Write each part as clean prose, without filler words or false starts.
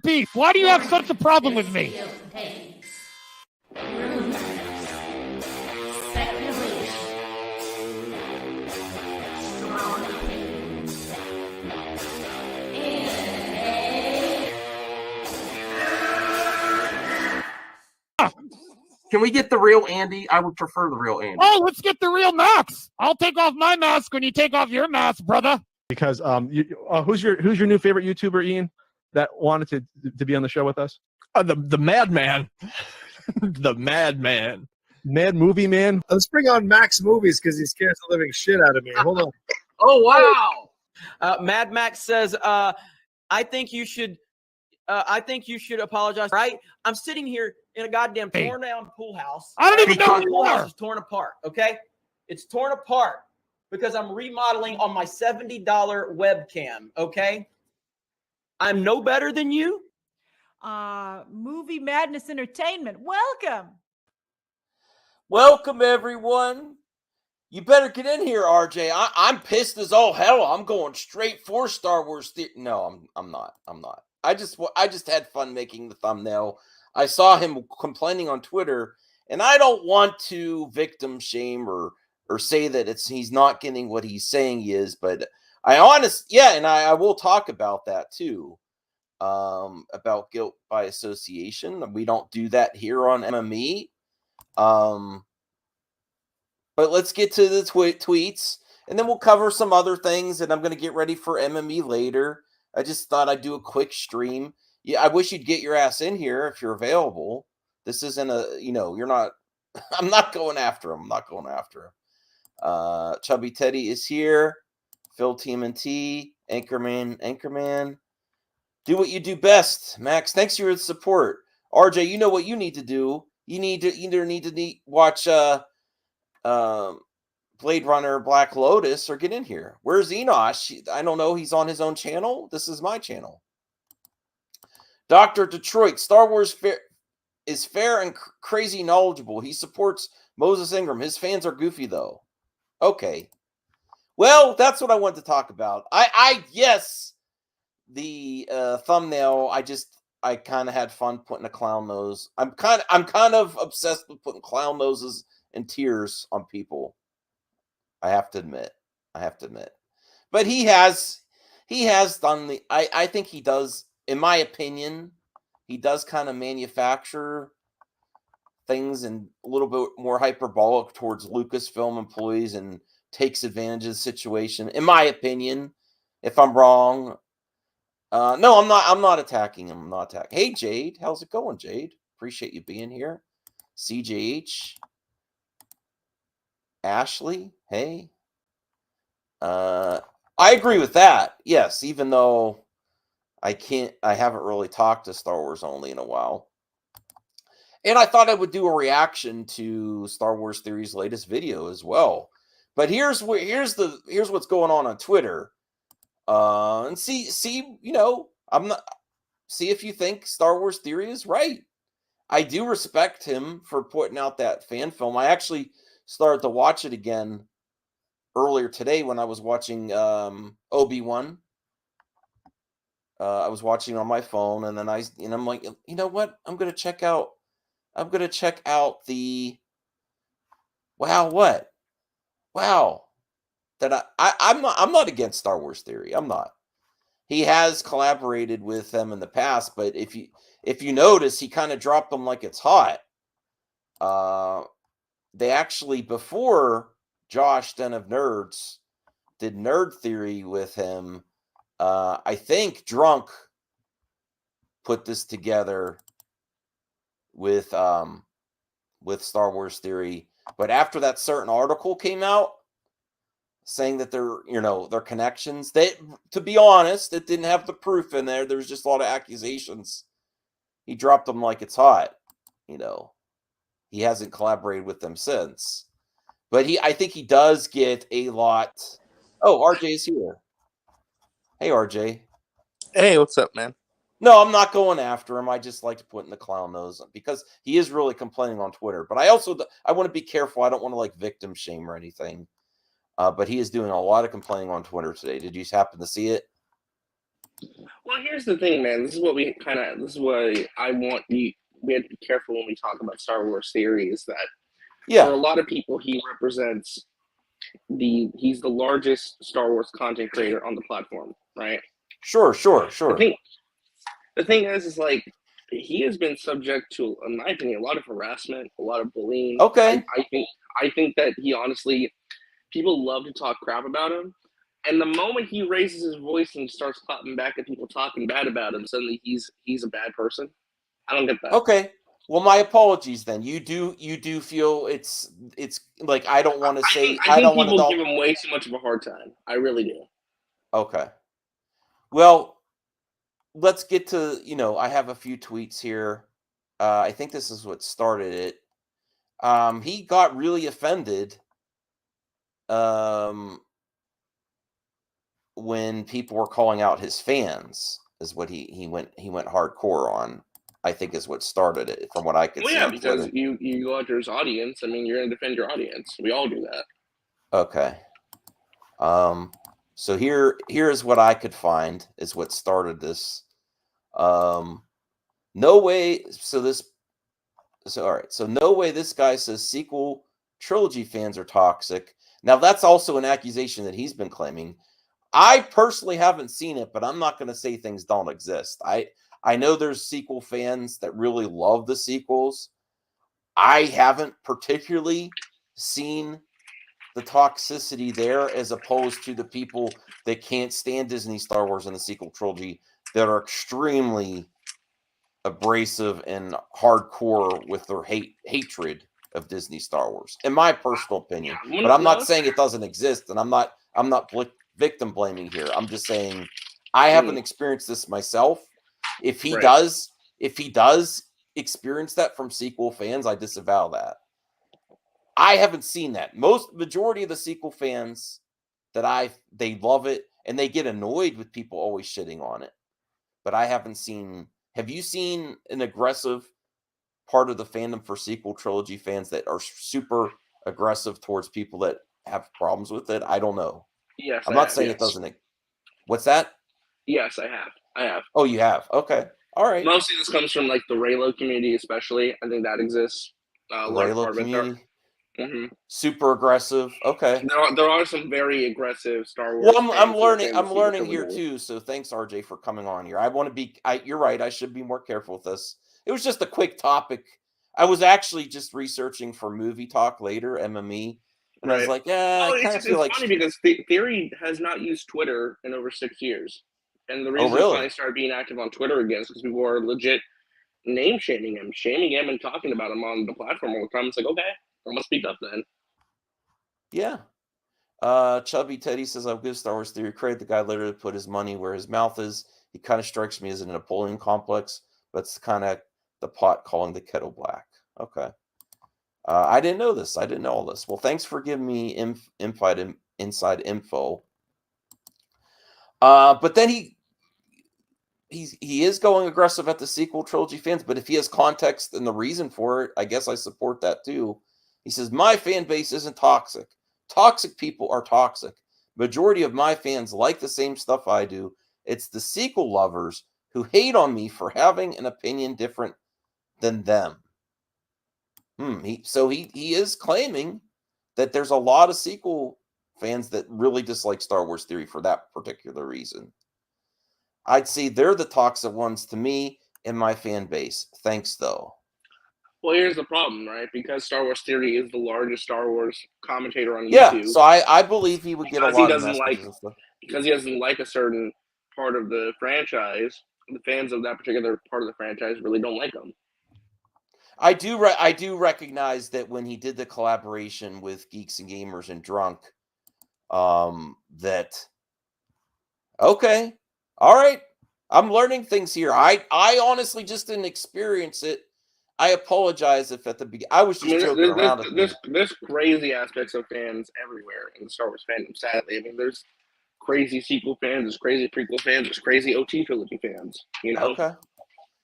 beef. Why do you have such a problem with me? Can we get the real Andy? I would prefer the real Andy. Oh, let's get the real Max. I'll take off my mask when you take off your mask, brother. Because who's your new favorite YouTuber, Ian, that wanted to be on the show with us? The Madman. The Madman. Mad Movie Man. Let's bring on Max Movies because he scares the living shit out of me. Hold on. Oh, wow. Mad Max says, I think you should apologize. Right? I'm sitting here in a goddamn torn down pool house. I don't even know who the you pool are. house is torn apart. Okay, it's torn apart because I'm remodeling on my $70 webcam. Okay, I'm no better than you. Movie Madness Entertainment. Welcome, everyone. You better get in here, RJ. I'm pissed as all hell. I'm going straight for Star Wars. No, I'm not. I just had fun making the thumbnail. I saw him complaining on Twitter, and I don't want to victim shame or say that he's not getting what he's saying he is, but I will talk about that too. About guilt by association. We don't do that here on MME. But let's get to the tweets, and then we'll cover some other things, and I'm going to get ready for MME later. I just thought I'd do a quick stream. Yeah, I wish you'd get your ass in here if you're available. This isn't you're not, I'm not going after him. Chubby Teddy is here. Phil TMNT, Anchorman. Do what you do best, Max. Thanks for your support. RJ, you know what you need to do. You need to watch Blade Runner Black Lotus or get in here. Where's Enosh? I don't know. He's on his own channel. This is my channel. Dr. Detroit, Star Wars is fair and crazy knowledgeable. He supports Moses Ingram. His fans are goofy, though. Okay. Well, that's what I wanted to talk about. Yes, the thumbnail, I kind of had fun putting a clown nose. I'm kind of obsessed with putting clown noses and tears on people. I have to admit. But he has done I think he does, in my opinion, he does kind of manufacture things and a little bit more hyperbolic towards Lucasfilm employees and takes advantage of the situation. In my opinion, if I'm wrong, no, I'm not attacking him. Hey, Jade, how's it going, Jade? Appreciate you being here. CJH, Ashley, hey. I agree with that. Yes, even though I haven't really talked to Star Wars Only in a while. And I thought I would do a reaction to Star Wars Theory's latest video as well. But here's what's going on Twitter. And see, see if you think Star Wars Theory is right. I do respect him for putting out that fan film. I actually started to watch it again earlier today when I was watching Obi Wan. I was watching on my phone, and then I'm like, you know what? I'm gonna check out the wow. That I'm not against Star Wars Theory. I'm not. He has collaborated with them in the past, but if you notice, he kind of dropped them like it's hot. They actually, before Josh Den of Nerds did Nerd Theory with him, I think Drunk put this together with Star Wars Theory. But after that certain article came out saying that their connections, to be honest, it didn't have the proof in there. There was just a lot of accusations. He dropped them like it's hot. He hasn't collaborated with them since. But I think he does get a lot. Oh, RJ's here. Hey, RJ. Hey, what's up, man? No, I'm not going after him. I just like to put in the clown nose because he is really complaining on Twitter. But I want to be careful. I don't want to victim shame or anything. But he is doing a lot of complaining on Twitter today. Did you happen to see it? Well, here's the thing, man. This is why I want you. We have to be careful when we talk about Star Wars theories. That for a lot of people, he's the largest Star Wars content creator on the platform, right? Sure. The thing is like he has been subject to, in my opinion, a lot of harassment, a lot of bullying. Okay. I think that he honestly, people love to talk crap about him. And the moment he raises his voice and starts clapping back at people talking bad about him, suddenly he's a bad person. I don't get that. Okay. Well, my apologies then. You do feel it's like I don't want to say I think don't want to people give him way too much of a hard time. I really do. Okay. Well, let's get to, I have a few tweets here. I think this is what started it. He got really offended when people were calling out his fans, is what he went hardcore on. I think is what started it, from what I could see. Yeah, because you go after his audience. I mean, you're going to defend your audience. We all do that. Okay. So here's what I could find is what started this. No way. So all right. So no way. This guy says sequel trilogy fans are toxic. Now that's also an accusation that he's been claiming. I personally haven't seen it, but I'm not going to say things don't exist. I know there's sequel fans that really love the sequels. I haven't particularly seen the toxicity there, as opposed to the people that can't stand Disney Star Wars and the sequel trilogy that are extremely abrasive and hardcore with their hatred of Disney Star Wars, in my personal opinion. But I'm not saying it doesn't exist, and I'm not victim blaming here. I'm just saying I haven't experienced this myself. If he does experience that from sequel fans, I disavow that. I haven't seen that. Majority of the sequel fans they love it, and they get annoyed with people always shitting on it. But I haven't seen. Have you seen an aggressive part of the fandom for sequel trilogy fans that are super aggressive towards people that have problems with it? I don't know. Yes, I'm not saying it doesn't. What's that? Yes, I have. Oh, you have? Okay. All right. Mostly this comes from like the Raylo community, especially. I think that exists. Raylo community. Mm-hmm. Super aggressive. Okay. There are some very aggressive Star Wars. Well, I'm learning here too. So thanks, RJ, for coming on here. I want to be. You're right. I should be more careful with this. It was just a quick topic. I was actually just researching for movie talk later, MME, and I was like, yeah, I kind of feel like. It's funny because Theory has not used Twitter in over 6 years, and the reason he finally started being active on Twitter again is because people are legit shaming him, and talking about him on the platform all the time. It's like, okay, I'm gonna speak up then. Yeah. Chubby Teddy says, I'll give Star Wars Theory credit. The guy literally put his money where his mouth is. He kind of strikes me as a Napoleon complex, but it's kind of the pot calling the kettle black. Okay. I didn't know this. I didn't know all this. Well, thanks for giving me inside info. But then he is going aggressive at the sequel trilogy fans, but if he has context and the reason for it, I guess I support that too. He says, my fan base isn't toxic. Toxic people are toxic. Majority of my fans like the same stuff I do. It's the sequel lovers who hate on me for having an opinion different than them. So he is claiming that there's a lot of sequel fans that really dislike Star Wars Theory for that particular reason. I'd say they're the toxic ones to me and my fan base. Thanks, though. Well, here's the problem, right? Because Star Wars Theory is the largest Star Wars commentator on YouTube. Yeah, so I believe he would get a lot of messages and stuff. Because he doesn't like a certain part of the franchise, the fans of that particular part of the franchise really don't like him. I do recognize that when he did the collaboration with Geeks and Gamers and Drunk, that okay, all right, I'm learning things here. I honestly just didn't experience it. I apologize if at the beginning I was just joking around. There's crazy aspects of fans everywhere in the Star Wars fandom. Sadly, I mean, there's crazy sequel fans, there's crazy prequel fans, there's crazy OT trilogy fans. You know. Okay.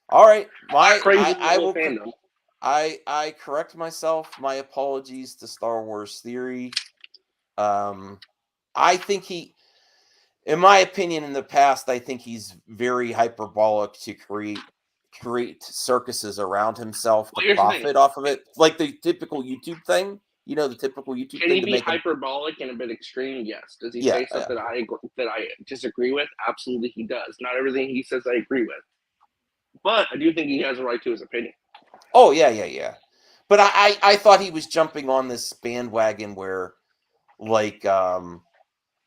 All right. I will fandom. I correct myself. My apologies to Star Wars Theory. I think in my opinion, in the past, I think he's very hyperbolic to create circuses around himself Well, to here's the thing. profit off of it, like the typical YouTube thing. You know, the typical YouTube Can thing he to be make him. hyperbolic and a bit extreme? Yes. Does he Yeah, say stuff that I disagree with? Absolutely, he does. Not everything he says I agree with, but I do think he has a right to his opinion. Oh yeah. But I thought he was jumping on this bandwagon where, like,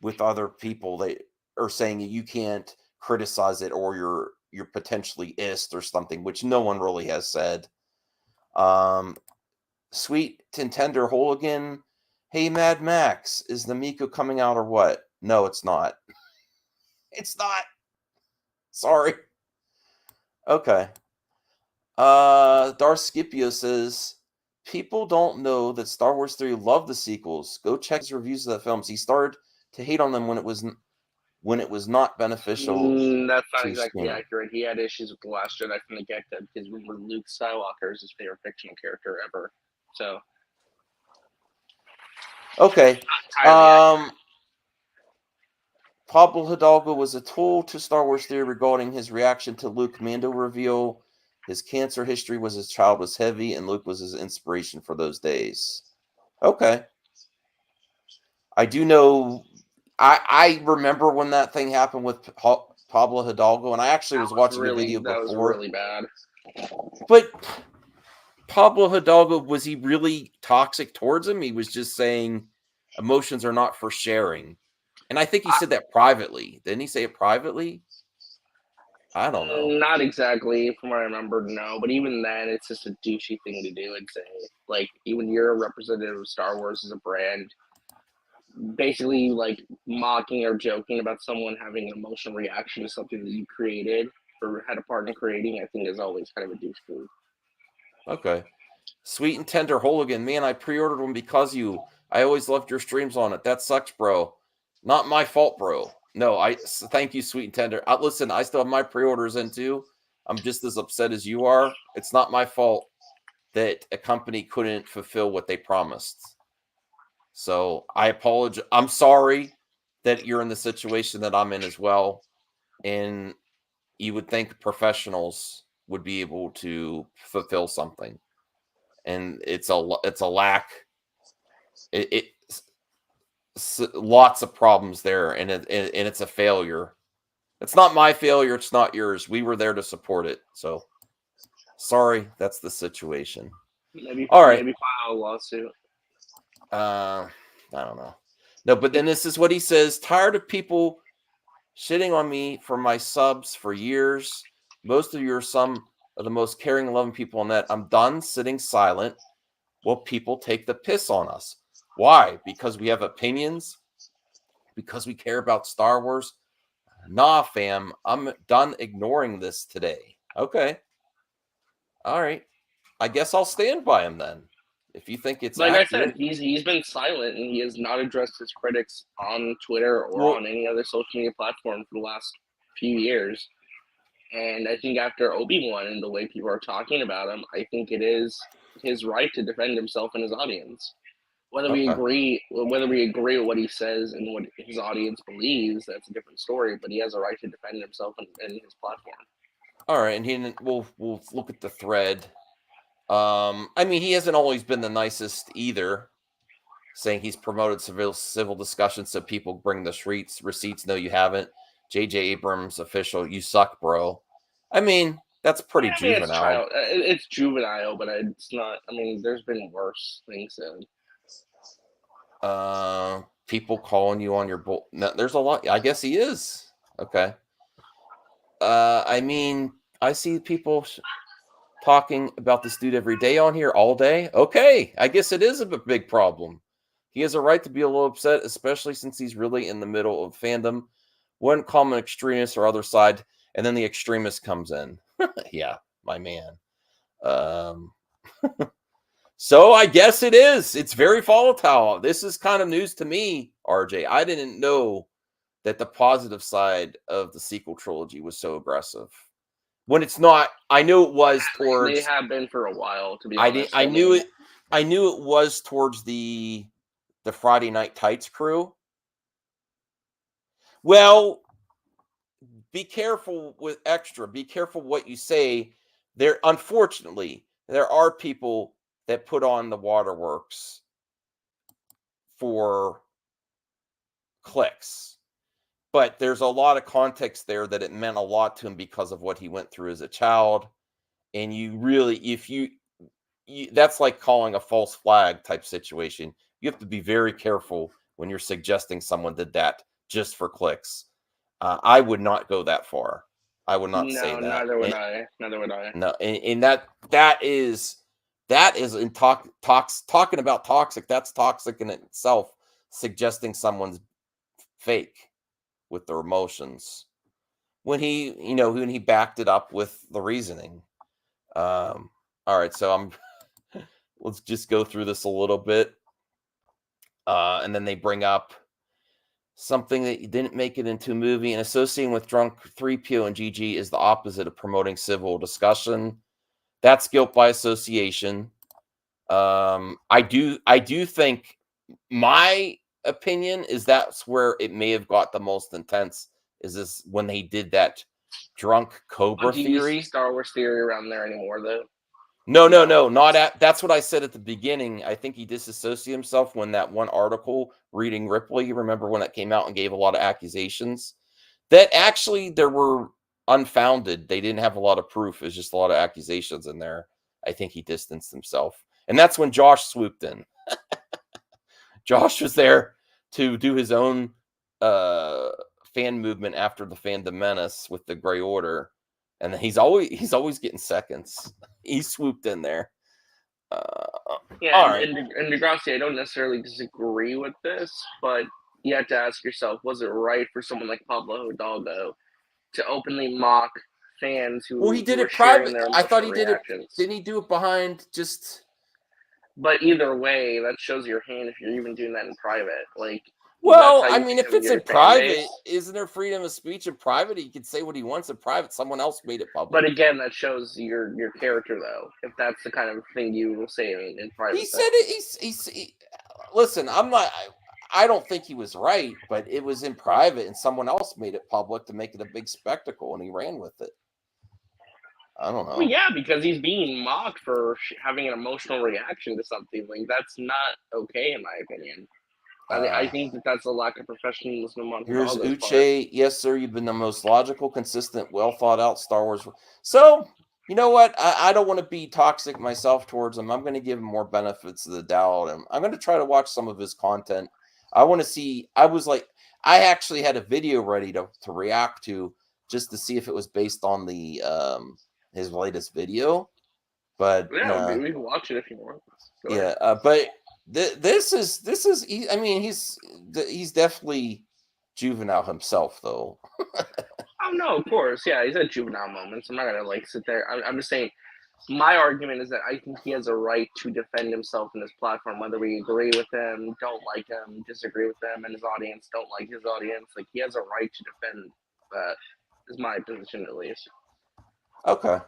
with other people, they are saying you can't criticize it or you're potentially ist or something, which no one really has said. Sweet and Tender Hooligan, hey Mad Max, is the Miko coming out or what? No, it's not. It's not. Sorry. Okay. Darth Scipio says, people don't know that Star Wars 3 loved the sequels. Go check his reviews of the films. He started to hate on them when it was not beneficial. That's not to exactly Stan. accurate. He had issues with The Last Jedi from the get-go because remember, Luke Skywalker is his favorite fictional character ever. So Okay. not entirely accurate. Pablo Hidalgo was a tool to Star Wars theory regarding his reaction to Luke Mando reveal. His cancer history was his child was heavy, and Luke was his inspiration for those days. Okay. I do know. I remember when that thing happened with Pablo Hidalgo, and I actually was watching a video before. That was really bad. But Pablo Hidalgo, was he really toxic towards him? He was just saying emotions are not for sharing. And I think he said that privately. Didn't he say it privately? I don't know. Not exactly, from what I remember, no. But even then, it's just a douchey thing to do and say. Like, even you're a representative of Star Wars as a brand, basically, like, mocking or joking about someone having an emotional reaction to something that you created or had a part in creating, I think is always kind of a douche move. Okay. Sweet and Tender Hooligan. Man, I pre-ordered one because I always loved your streams on it. That sucks, bro. Not my fault, bro. No, thank you, Sweet and Tender. Listen, I still have my pre-orders in too. I'm just as upset as you are. It's not my fault that a company couldn't fulfill what they promised. So I apologize. I'm sorry that you're in the situation that I'm in as well. And you would think professionals would be able to fulfill something. And it's a lack. Lots of problems there, and it's a failure. It's not my failure. It's not yours. We were there to support it. So sorry, that's the situation. Maybe file a lawsuit. I don't know. No, but then this is what he says. Tired of people shitting on me for my subs for years. Most of you are some of the most caring and loving people on that. I'm done sitting silent while people take the piss on us. Why? Because we have opinions? Because we care about Star Wars? Nah, fam. I'm done ignoring this today. Okay. All right. I guess I'll stand by him then. If you think it's like accurate. I said, he's been silent and he has not addressed his critics on Twitter or on any other social media platform for the last few years. And I think after Obi Wan and the way people are talking about him, I think it is his right to defend himself and his audience. Whether we agree with what he says and what his audience believes, that's a different story. But he has a right to defend himself and his platform. All right, and we'll look at the thread. I mean, he hasn't always been the nicest either, saying he's promoted civil discussions so people bring the receipts. No, you haven't. J.J. Abrams official, you suck, bro. I mean, that's pretty juvenile. It's juvenile, but it's not. I mean, there's been worse things said. People calling you on your bull. No, there's a lot. I guess he is. Okay. I mean, I see people talking about this dude every day on here all day. Okay. I guess it is a big problem. He has a right to be a little upset, especially since he's really in the middle of fandom. Wouldn't call him an extremist or other side, and then the extremist comes in. Yeah, my man. So I guess it is. It's very volatile. This is kind of news to me, RJ. I didn't know that the positive side of the sequel trilogy was so aggressive. When it's not, I knew it was towards. They have been for a while, to be honest. I knew it was towards the Friday Night Tights crew. Well, be careful with extra. Be careful what you say. Unfortunately, there are people that put on the waterworks for clicks. But there's a lot of context there that it meant a lot to him because of what he went through as a child. And you really, if you that's like calling a false flag type situation. You have to be very careful when you're suggesting someone did that just for clicks. I would not go that far. I would not say that. Neither would I. Neither would I. No, and that is in talking about toxic. That's toxic in itself. Suggesting someone's fake with their emotions when he backed it up with the reasoning. All right, so let's just go through this a little bit, and then they bring up something that you didn't make it into a movie, and associating with drunk 3PO and GG is the opposite of promoting civil discussion. That's guilt by association. I do think, my opinion is that's where it may have got the most intense, is this when they did that drunk Cobra Do you theory. see Star Wars theory around there anymore, though? No, not at. That's what I said at the beginning. I think he disassociated himself when that one article reading Ripley. You remember when it came out and gave a lot of accusations that actually there were unfounded. They didn't have a lot of proof. It was just a lot of accusations in there. I think he distanced himself, and that's when Josh swooped in. Josh was there to do his own fan movement after the Fandom menace with the Gray Order, and he's always getting seconds. He swooped in there. Yeah, all right. And Degrassi, I don't necessarily disagree with this, but you have to ask yourself, was it right for someone like Pablo Hidalgo to openly mock fans who? Well, he did who it were sharing private. their I thought he emotional did it. reactions? Didn't he do it behind just? But either way, that shows your hand if you're even doing that in private. Like, Well, that's how I you mean, get if it's your in fan private, base. isn't there freedom of speech in private? He can say what he wants in private. Someone else made it public. But again, that shows your character, though. If that's the kind of thing you will say in private. He said it. Listen, I'm not. I don't think he was right, but it was in private, and someone else made it public to make it a big spectacle, and he ran with it. I don't know. Well, yeah, because he's being mocked for having an emotional reaction to something. Like, that's not okay, in my opinion. I think that's a lack of professionalism on Here's Hidalgo's part. Uche. Yes, sir. You've been the most logical, consistent, well thought out Star Wars. So, you know what? I don't want to be toxic myself towards him. I'm going to give him more benefits of the doubt. And I'm going to try to watch some of his content. I want to see. I actually had a video ready to react to just to see if it was based on the his latest video. But yeah, we can watch it if you want. Yeah, but this is. I mean, he's definitely juvenile himself, though. Oh no, of course, yeah, he's at juvenile moments. I'm not gonna sit there. I'm just saying. My argument is that I think he has a right to defend himself in this platform, whether we agree with him, don't like him, disagree with him, and his audience don't like his audience. Like, he has a right to defend that. Is my position, at least. Okay.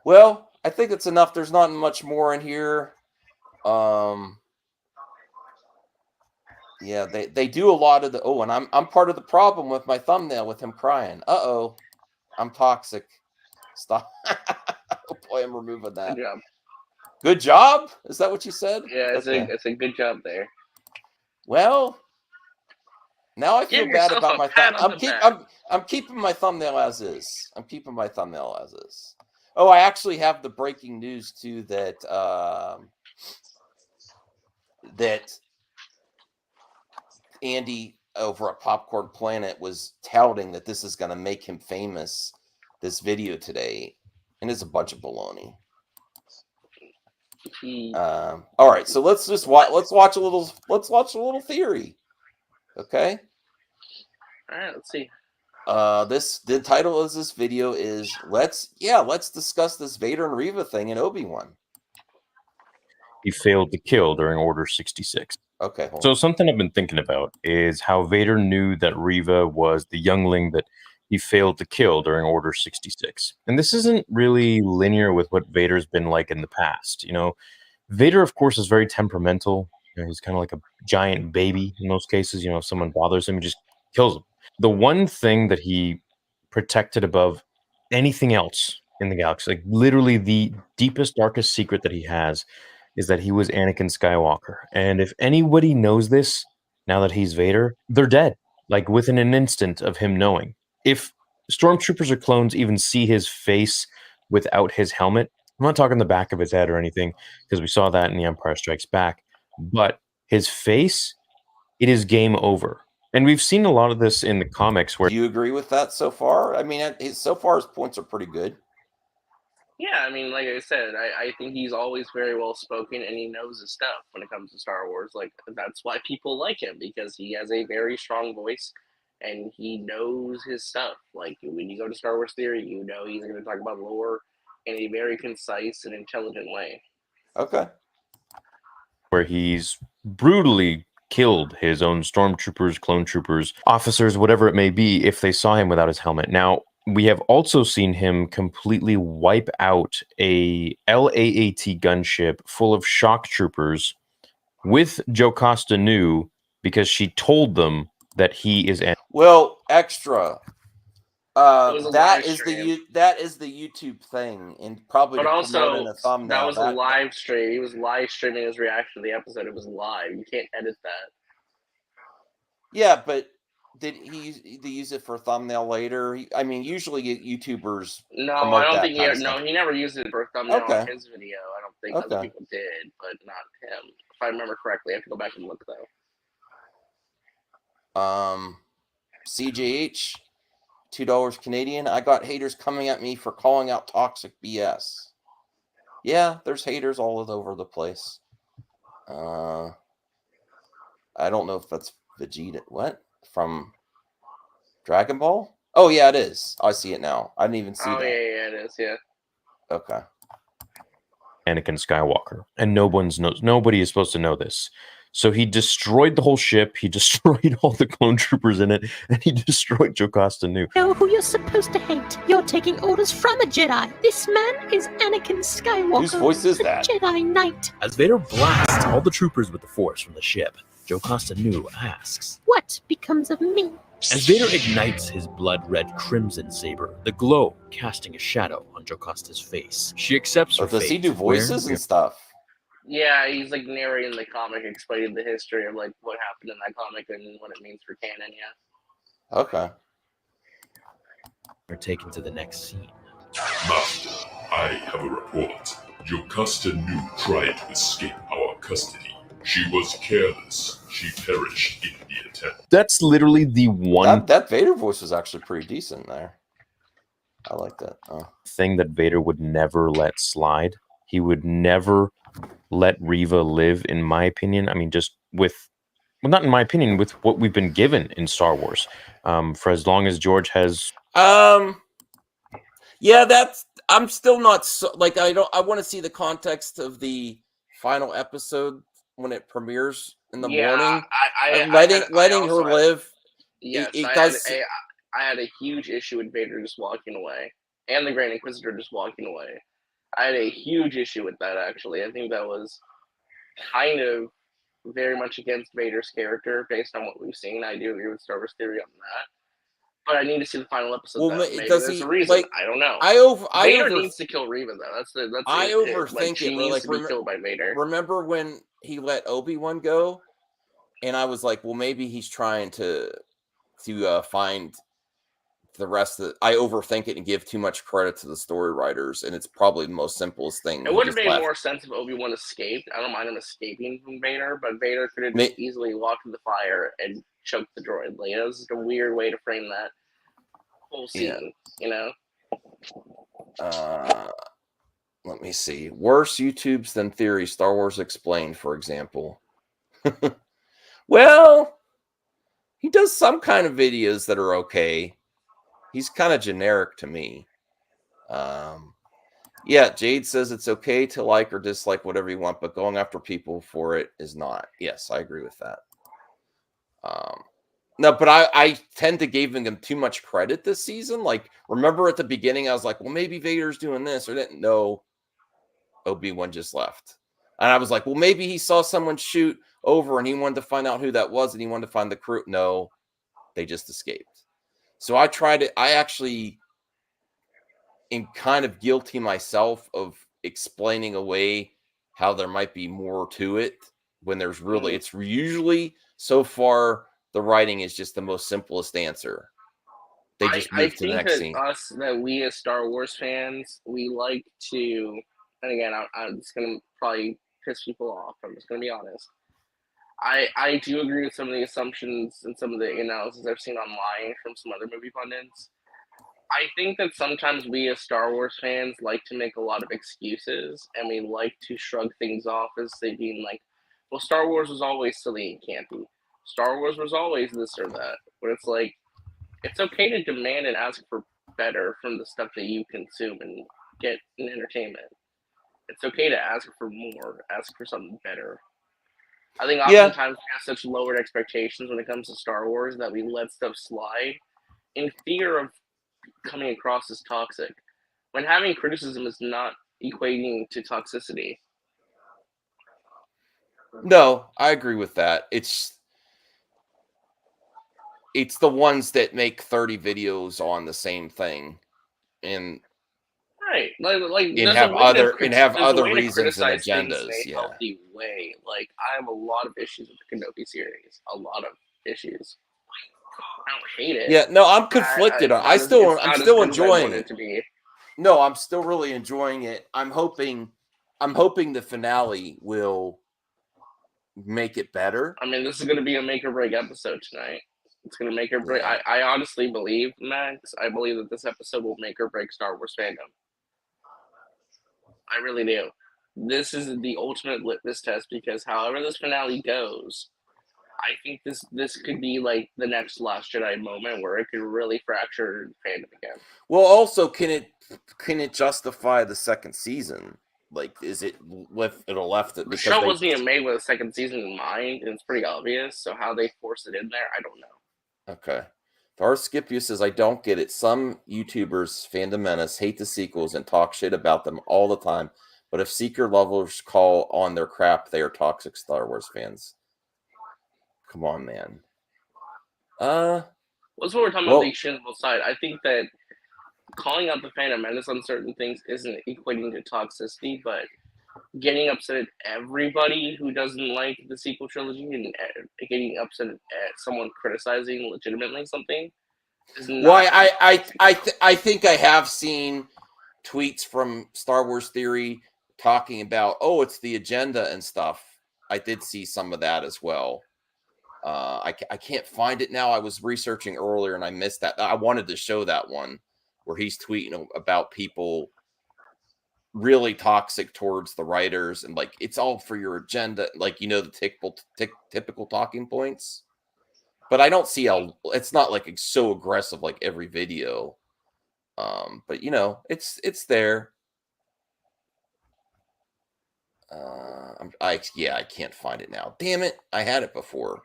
Well, I think it's enough. There's not much more in here. Yeah, they do a lot of the. Oh, and I'm part of the problem with my thumbnail with him crying. Uh-oh, I'm toxic. Stop. Oh boy, I'm removing that. Good job. Good job? Is that what you said? Yeah, it's a good job there. Well, now I feel bad about my thumbnail. I'm keeping my thumbnail as is. Oh, I actually have the breaking news too that that Andy over at Popcorn Planet was touting that this is going to make him famous. This video today, and it's a bunch of baloney. All right, so let's watch a little theory. Okay. All right, let's see. The title of this video is let's discuss this Vader and Reva thing in Obi Wan. He failed to kill during Order 66. Okay. So something I've been thinking about is how Vader knew that Reva was the youngling that he failed to kill during Order 66. And this isn't really linear with what Vader's been like in the past. You know, Vader, of course, is very temperamental. You know, he's kind of like a giant baby in most cases. You know, if someone bothers him, he just kills him. The one thing that he protected above anything else in the galaxy, like literally the deepest, darkest secret that he has, is that he was Anakin Skywalker. And if anybody knows this, now that he's Vader, they're dead, like within an instant of him knowing. If stormtroopers or clones even see his face without his helmet, I'm not talking the back of his head or anything, because we saw that in The Empire Strikes Back, but his face, it is game over. And we've seen a lot of this in the comics where... Do you agree with that so far? I mean, so far his points are pretty good. Yeah, I mean, like I said, I think he's always very well spoken and he knows his stuff when it comes to Star Wars. Like, that's why people like him, because he has a very strong voice and he knows his stuff. Like, when you go to Star Wars Theory, you know he's going to talk about lore in a very concise and intelligent way. Okay. Where he's brutally killed his own stormtroopers, clone troopers, officers, whatever it may be, if they saw him without his helmet. Now, we have also seen him completely wipe out a LAAT gunship full of shock troopers with Jocasta Nu because she told them that he is... Well, extra. That is the YouTube thing, and probably. But also, in a thumbnail. That was a live stream. He was live streaming his reaction to the episode. It was live. You can't edit that. Yeah, but did he use it for a thumbnail later? I mean, usually YouTubers. No, I don't think he never used it for a thumbnail on his video. I don't think other people did, but not him. If I remember correctly, I have to go back and look though. CJH. $2 Canadian. I got haters coming at me for calling out toxic BS. Yeah, there's haters all over the place. I don't know if that's Vegeta. What? From Dragon Ball? Oh, yeah, it is. I see it now. I didn't even see that. Yeah, it is, yeah. Okay. Anakin Skywalker. And nobody is supposed to know this. So he destroyed the whole ship, he destroyed all the clone troopers in it, and he destroyed Jocasta Nu. Know who you're supposed to hate. You're taking orders from a Jedi. This man is Anakin Skywalker. Whose voice is that? Jedi Knight. As Vader blasts all the troopers with the Force from the ship, Jocasta Nu asks, "What becomes of me?" As Vader ignites his blood-red crimson saber, the glow casting a shadow on Jocasta's face. She accepts her fate. Does he do voices and stuff? Yeah, he's like narrating the comic, explaining the history of like what happened in that comic and what it means for canon. Yeah. Okay. We're taken to the next scene. Master, I have a report. Jocasta Nu tried to escape our custody. She was careless. She perished in the attempt. That's literally the one... That Vader voice was actually pretty decent there. I like that. Thing that Vader would never let slide. He would never let Reva live, in my opinion. I mean, just with... Well, not in my opinion, with what we've been given in Star Wars. For as long as George has... Yeah, that's... I'm still not... So, like, I want to see the context of the final episode when it premieres in the morning. Letting her live. Yes, I had a huge issue with Vader just walking away, and the Grand Inquisitor just walking away. I had a huge issue with that, actually. I think that was kind of very much against Vader's character based on what we've seen. I do agree with Star Wars Theory on that. But I need to see the final episode. Well, maybe there's a reason. Like, I don't know. Vader needs to kill Reva, though. I overthink she it. needs to be killed by Vader. Remember when he let Obi Wan go, and I was like, well, maybe he's trying to find the rest of it. I overthink it and give too much credit to the story writers, and it's probably the most simplest thing. It would have made more sense if Obi-Wan escaped. I don't mind him escaping from Vader, but Vader could have just easily walked in the fire and choked the droid. Like, it was just a weird way to frame that whole scene, you know? Let me see. Worse YouTubes than Theory, Star Wars Explained, for example. Well, he does some kind of videos that are okay. He's kind of generic to me. Yeah, Jade says it's okay to like or dislike whatever you want, but going after people for it is not. Yes, I agree with that. No, but I tend to give him too much credit this season. Like, remember at the beginning, I was like, well, maybe Vader's doing this, or didn't know Obi-Wan just left. And I was like, well, maybe he saw someone shoot over and he wanted to find out who that was and he wanted to find the crew. No, they just escaped. So I actually am kind of guilty myself of explaining away how there might be more to it when there's really, it's usually so far the writing is just the most simplest answer. They just move to the next scene. We as Star Wars fans, we like to, and again, I'm just going to probably piss people off. I'm just going to be honest. I do agree with some of the assumptions and some of the analysis I've seen online from some other movie pundits. I think that sometimes we as Star Wars fans like to make a lot of excuses, and we like to shrug things off as they being like, well, Star Wars was always silly and campy. Star Wars was always this or that. But it's like, it's okay to demand and ask for better from the stuff that you consume and get in entertainment. It's okay to ask for more, ask for something better. I think oftentimes we have such lowered expectations when it comes to Star Wars that we let stuff slide in fear of coming across as toxic, when having criticism is not equating to toxicity. No, I agree with that. It's the ones that make 30 videos on the same thing, and right, like and have other reasons and agendas. In a healthy way. Like, I have a lot of issues with the Kenobi series. A lot of issues. I don't hate it. Yeah, no, I'm conflicted. I'm still enjoying it. No, I'm still really enjoying it. I'm hoping the finale will make it better. I mean, this is going to be a make or break episode tonight. It's going to make or break. I honestly believe, Max, I believe that this episode will make or break Star Wars fandom. I really do. This is the ultimate litmus test, because however this finale goes, I think this could be like the next Last Jedi moment where it could really fracture fandom again. Well, also, can it justify the second season? Like, is it left it? The show wasn't even made with a second season in mind, and it's pretty obvious. So how they force it in there, I don't know. Okay. Darskipia says, I don't get it. Some YouTubers, Fandom Menace, hate the sequels and talk shit about them all the time. But if Seeker lovers call on their crap, they are toxic Star Wars fans. Come on, man. That's what we're talking about, the extendable side. I think that calling out the Phantom Menace on certain things isn't equating to toxicity, but getting upset at everybody who doesn't like the sequel trilogy and getting upset at someone criticizing legitimately something is not. Well, I think I have seen tweets from Star Wars Theory talking about, oh, it's the agenda and stuff. I did see some of that as well. I can't find it now. I was researching earlier and I missed that. I wanted to show that one where he's tweeting about people really toxic towards the writers and like, it's all for your agenda. Like, you know, the typical talking points, but I don't see it's not like it's so aggressive like every video. But you know, it's there. I can't find it now. Damn it. I had it before.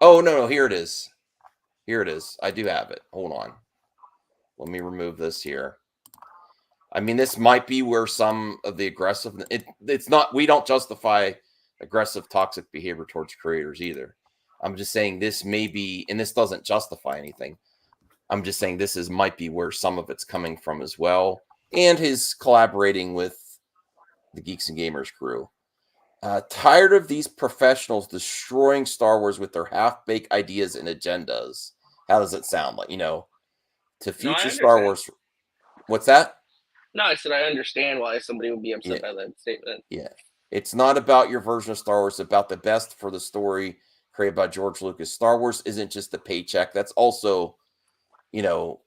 Oh, no, here it is. I do have it. Hold on. Let me remove this here. I mean, this might be where some of the aggressive... It's not... We don't justify aggressive, toxic behavior towards creators either. I'm just saying this may be... And this doesn't justify anything. I'm just saying this might be where some of it's coming from as well. And his collaborating with the Geeks and Gamers crew. Tired of these professionals destroying Star Wars with their half-baked ideas and agendas. How does it sound? Like, you know, to future Star Wars. What's that? No, I said I understand why somebody would be upset by that statement. Yeah. It's not about your version of Star Wars. It's about the best for the story created by George Lucas. Star Wars isn't just a paycheck. That's also, you know,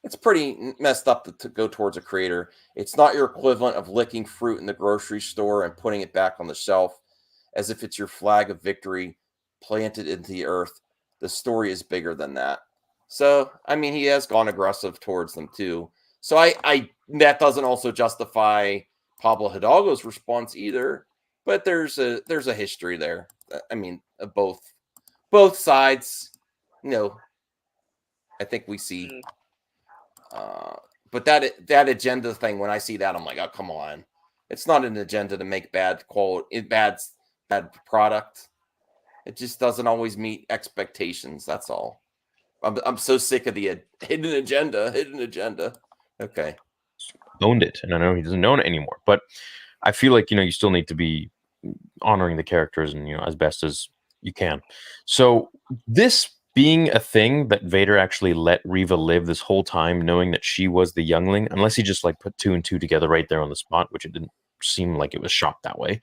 it's pretty messed up to go towards a creator. It's not your equivalent of licking fruit in the grocery store and putting it back on the shelf as if it's your flag of victory planted into the earth. The story is bigger than that. So, I mean, he has gone aggressive towards them too. So I that doesn't also justify Pablo Hidalgo's response either. But there's a history there. I mean, both sides, you know, I think we see. But that agenda thing, when I see that, I'm like, oh, come on. It's not an agenda to make bad quality, bad product. It just doesn't always meet expectations. That's all. I'm so sick of the hidden agenda. Okay. Owned it, and I know he doesn't own it anymore. But I feel like you still need to be honoring the characters and as best as you can. So this being a thing that Vader actually let Reva live this whole time, knowing that she was the youngling, unless he just like put 2 and 2 together right there on the spot, which it didn't seem like it was shot that way.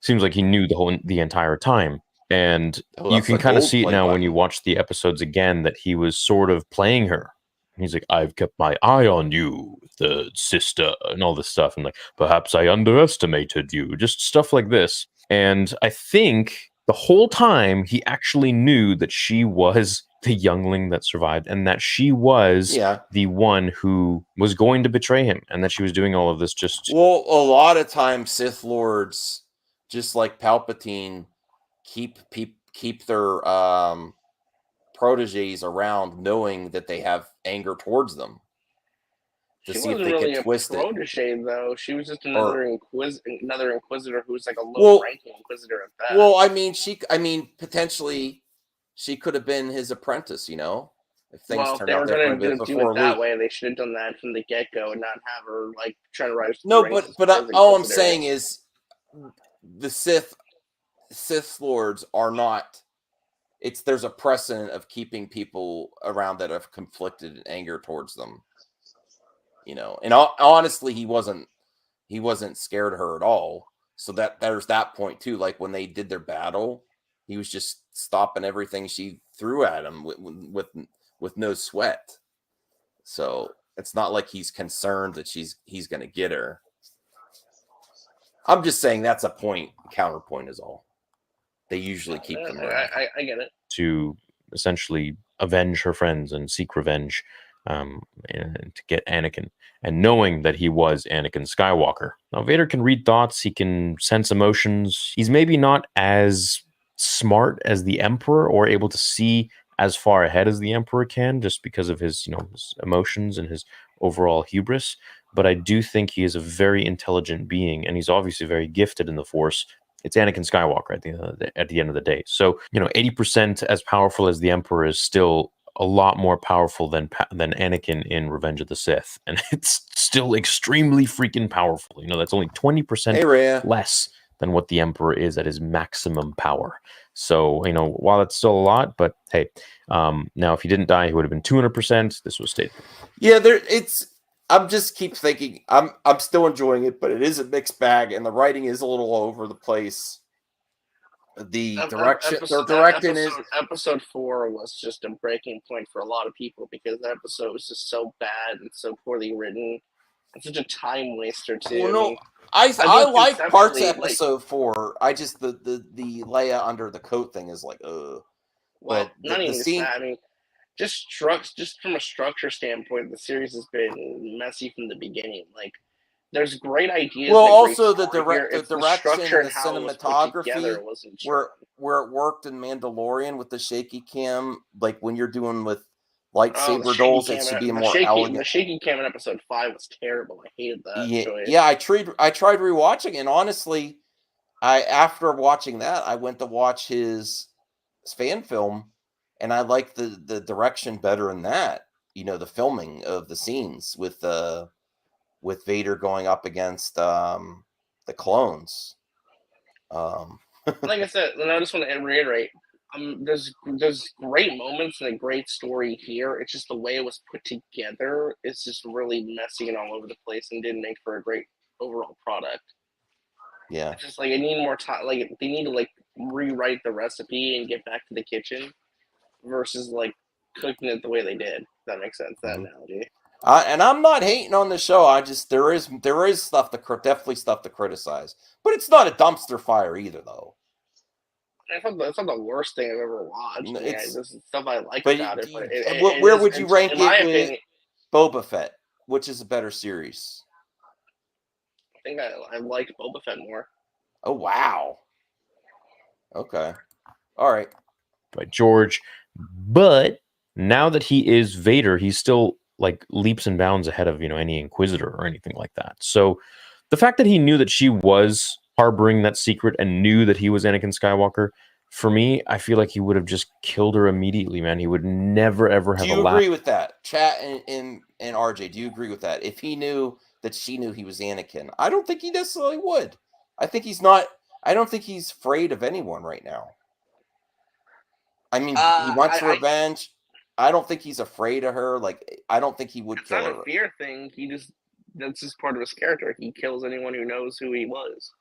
Seems like he knew the entire time. And you can kind of see it now when you watch the episodes again that he was sort of playing her. He's like, I've kept my eye on you, the sister, and all this stuff. And like, perhaps I underestimated you, just stuff like this. And I think the whole time he actually knew that she was the youngling that survived and that she was the one who was going to betray him and that she was doing all of this just... Well, a lot of times Sith Lords, just like Palpatine, keep their proteges around knowing that they have anger towards them. To She see if wasn't they really can a twist it. protege, though. She was just another inquisitor who was like a low-ranking inquisitor at that. Well, I mean, potentially, she could have been his apprentice. If things turned out different going to do it that way, they should have done that from the get-go and not have her like trying to rise. No, but all I'm saying is the Sith Lords are not. There's a precedent of keeping people around that have conflicted anger towards them. And honestly, he wasn't scared of her at all. So that there's that point too. Like when they did their battle, he was just stopping everything she threw at him with no sweat. So it's not like he's concerned that he's going to get her. I'm just saying that's a counterpoint is all. They usually keep them around. I get it. To essentially avenge her friends and seek revenge. And to get Anakin, and knowing that he was Anakin Skywalker. Now, Vader can read thoughts, he can sense emotions. He's maybe not as smart as the Emperor or able to see as far ahead as the Emperor can, just because of his, his emotions and his overall hubris. But I do think he is a very intelligent being, and he's obviously very gifted in the Force. It's Anakin Skywalker at the end of the day. So, 80% as powerful as the Emperor is still a lot more powerful than Anakin in Revenge of the Sith, and it's still extremely freaking powerful. That's only 20% less than what the Emperor is at his maximum power. So, while it's still a lot, but hey, now if he didn't die, he would have been 200%. This was stated. Yeah, I'm just keep thinking. I'm still enjoying it, but it is a mixed bag, and the writing is a little all over the place. The direction, episode 4 was just a breaking point for a lot of people because the episode was just so bad and so poorly written and such a time waster too. Well, no, I like parts of episode 4. I just the Leia under the coat thing is like, Well, but not even scene. that. I mean, just from a structure standpoint, the series has been messy from the beginning. Like, there's great ideas. Well, also the direction and the cinematography where it worked in Mandalorian with the shaky cam, like when you're doing with lightsaber duels, it should be more elegant. The shaky cam in episode 5 was terrible. I hated that. Yeah, I tried rewatching, and honestly, after watching that, I went to watch his fan film, and I liked the direction better in that. The filming of the scenes with Vader going up against the clones. Like I said, and I just want to reiterate, there's great moments and a great story here. It's just the way it was put together. It's just really messy and all over the place and didn't make for a great overall product. Yeah. It's just like I need more time. Like they need to rewrite the recipe and get back to the kitchen versus cooking it the way they did. If that makes sense. That analogy. And I'm not hating on the show. I just there is definitely stuff to criticize, but it's not a dumpster fire either, though. That's not the worst thing I've ever watched. There's stuff I like about it. But where would you rank it with Boba Fett? Which is a better series? I think I liked Boba Fett more. Oh wow. Okay. All right. By George, but now that he is Vader, he's still leaps and bounds ahead of any Inquisitor or anything like that. So the fact that he knew that she was harboring that secret and knew that he was Anakin Skywalker, for me, I feel like he would have just killed her immediately, man. He would never ever have Do you allowed. agree with that, Chat and RJ? Do you agree with that? If he knew that she knew he was Anakin, I don't think he necessarily would. I think he's not. I don't think he's afraid of anyone right now. I mean, he wants revenge. I don't think he's afraid of her. Like, I don't think he would kill her. It's not a fear thing. That's just part of his character. He kills anyone who knows who he was.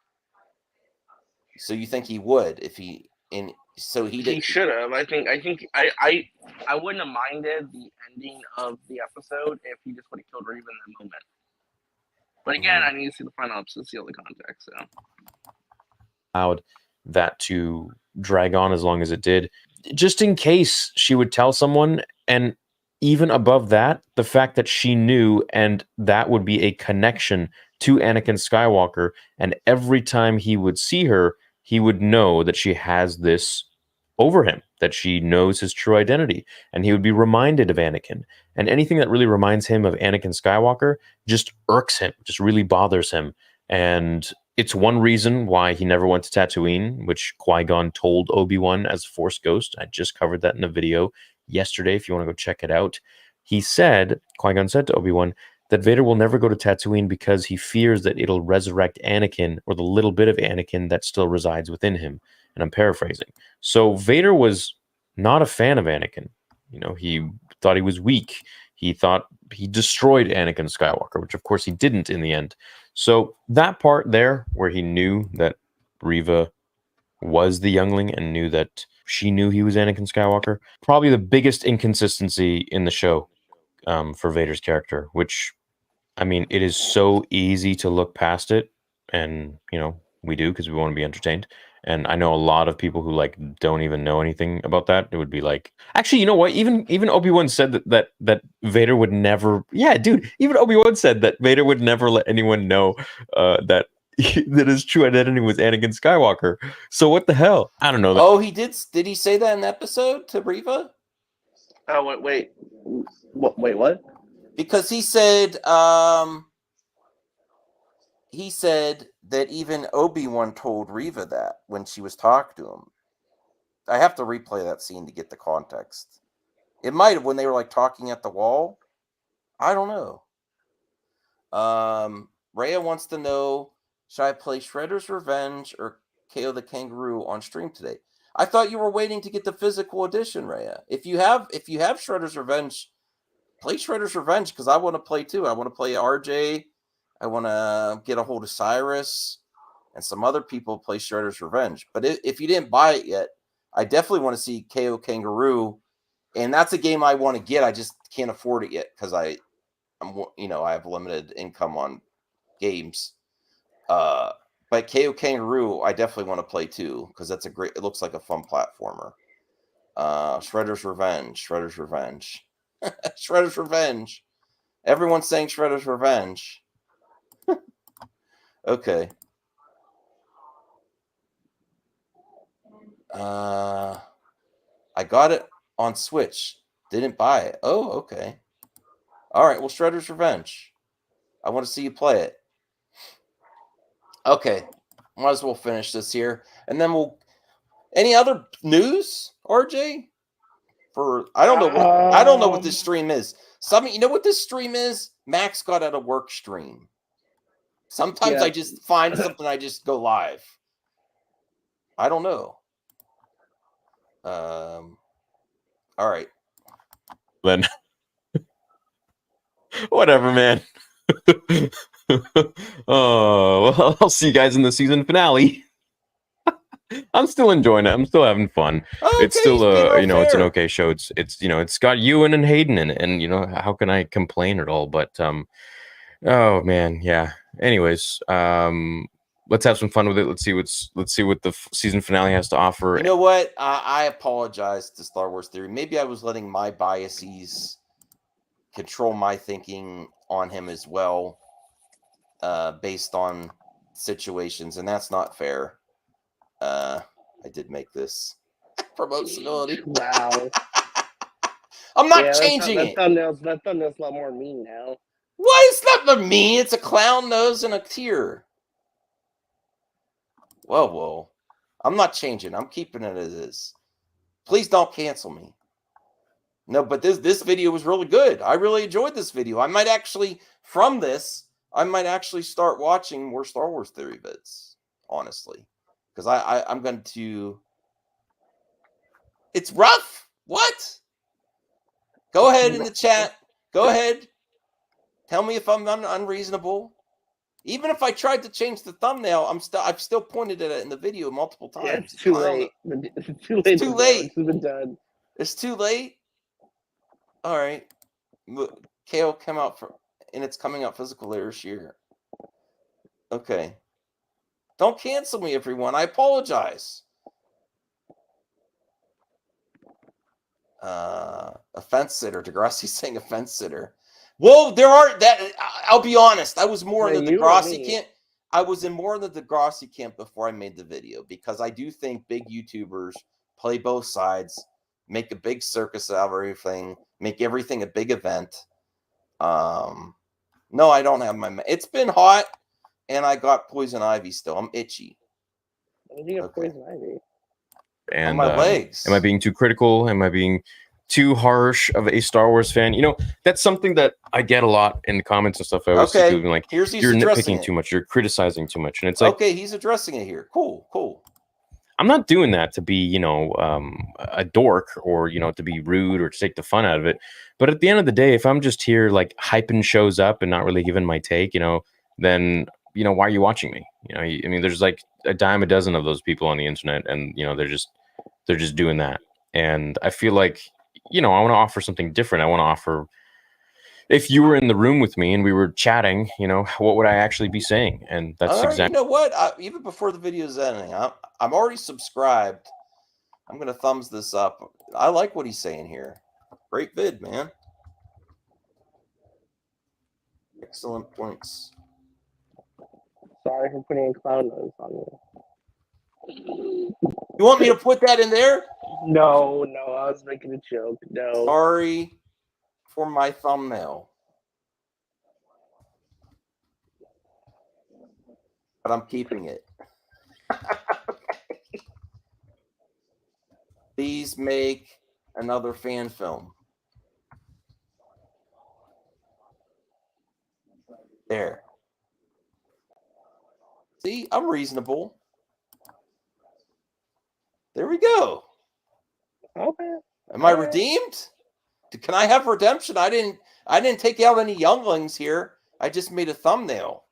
So you think he would if he in? So he should have. I wouldn't have minded the ending of the episode if he just would have killed Reva in that moment. But again, I need to see the final episode to see all the context. So allowed that to drag on as long as it did, just in case she would tell someone. And even above that, the fact that she knew, and that would be a connection to Anakin Skywalker, and every time he would see her, he would know that she has this over him, that she knows his true identity, and he would be reminded of Anakin. And anything that really reminds him of Anakin Skywalker just irks him, just really bothers him. And it's one reason why he never went to Tatooine, which Qui-Gon told Obi Wan as a Force ghost. I just covered that in a video yesterday, if you want to go check it out. He said, Qui-Gon said to Obi Wan, that Vader will never go to Tatooine because he fears that it'll resurrect Anakin, or the little bit of Anakin that still resides within him. And I'm paraphrasing. So Vader was not a fan of Anakin. You know, he thought he was weak. He thought he destroyed Anakin Skywalker, which of course he didn't in the end. So that part there, where he knew that Reva was the youngling and knew that she knew he was Anakin Skywalker, probably the biggest inconsistency in the show for Vader's character, which, I mean, it is so easy to look past it, and, you know, we do because we want to be entertained. And I know a lot of people who like don't even know anything about that. It would be like, actually, you know what? Even Obi Wan said that Vader would never. Yeah, dude. Even Obi Wan said that Vader would never let anyone know that his true identity was Anakin Skywalker. So what the hell? I don't know. Oh, he did. Did he say that in the episode to Reva? Oh wait, what? Because he said that even Obi-Wan told Reva that when she was talking to him. I have to replay that scene to get the context. It might have when they were like talking at the wall. I don't know. Rhea wants to know, should I play Shredder's Revenge or KO the Kangaroo on stream today? I thought you were waiting to get the physical edition, Rhea. If you have Shredder's Revenge, play Shredder's Revenge, because I want to play too. I want to play RJ. I want to get a hold of Cyrus and some other people play Shredder's Revenge. But if you didn't buy it yet, I definitely want to see KO Kangaroo, and that's a game I want to get. I just can't afford it yet because I have limited income on games. But KO Kangaroo, I definitely want to play too because that's it looks like a fun platformer. Shredder's Revenge, Shredder's Revenge. Everyone's saying Shredder's Revenge. Okay. I got it on Switch. Didn't buy it. Oh, okay. All right. Well, Shredder's Revenge. I want to see you play it. Okay. Might as well finish this here. And then any other news, RJ? I don't know what this stream is. You know what this stream is? Max got out of work stream. Sometimes I just find something, I just go live. I don't know. All right. Then whatever, man. Oh, well, I'll see you guys in the season finale. I'm still enjoying it. I'm still having fun. Okay, it's still it's an okay show. It's it's got Ewan and Hayden in it, and how can I complain at all? But oh man, yeah. Anyways, let's have some fun with it. Let's see what the season finale has to offer. You know what? I apologize to Star Wars Theory. Maybe I was letting my biases control my thinking on him as well, based on situations, and that's not fair. I did make this promotionality. Wow. I'm not changing it. That thumbnail's a lot more mean now. Why? It's not the mean. It's a clown nose and a tear. Whoa. I'm not changing. I'm keeping it as is. Please don't cancel me. No, but this video was really good. I really enjoyed this video. I might actually, from this, I might actually start watching more Star Wars theory vids, honestly. Because I'm going to... It's rough. What? Go ahead in the chat. Go ahead. Tell me if I'm unreasonable. Even if I tried to change the thumbnail, I've still pointed at it in the video multiple times. Yeah, it's too late. It's too late. It's too late. It's been done. It's too late. All right. KO came out and it's coming out physical later this year. Okay. Don't cancel me, everyone. I apologize. Offense sitter. Degrassi's saying offense sitter. Well, there are that. I'll be honest. I was more in the Degrassi camp. I was more in the Degrassi camp before I made the video because I do think big YouTubers play both sides, make a big circus out of everything, make everything a big event. No, I don't have my. It's been hot, and I got poison ivy still. I'm itchy. You got poison ivy. And on my legs. Am I being too critical? Am I being too harsh of a Star Wars fan? You know, that's something that I get a lot in the comments and stuff. I always see people being like, you're nitpicking too much, you're criticizing too much. And it's like, okay, he's addressing it here. Cool. I'm not doing that to be, you know, a dork or, you know, to be rude or to take the fun out of it. But at the end of the day, if I'm just here like hyping shows up and not really giving my take, you know, then, you know, why are you watching me? You know, I mean, there's like a dime a dozen of those people on the internet, and, you know, they're just doing that. And I feel like, you know, I want to offer something different. I want to offer, if you were in the room with me and we were chatting, you know, what would I actually be saying? And that's exactly. You know what? Even before the video's ending, I'm already subscribed. I'm gonna thumbs this up. I like what he's saying here. Great vid, man. Excellent points. Sorry for putting a clown nose on you. You want me to put that in there? No, I was making a joke. No. Sorry for my thumbnail. But I'm keeping it. Please make another fan film. There. See, I'm reasonable. There we go. Okay. Am I redeemed? Can I have redemption? I didn't take out any younglings here. I just made a thumbnail.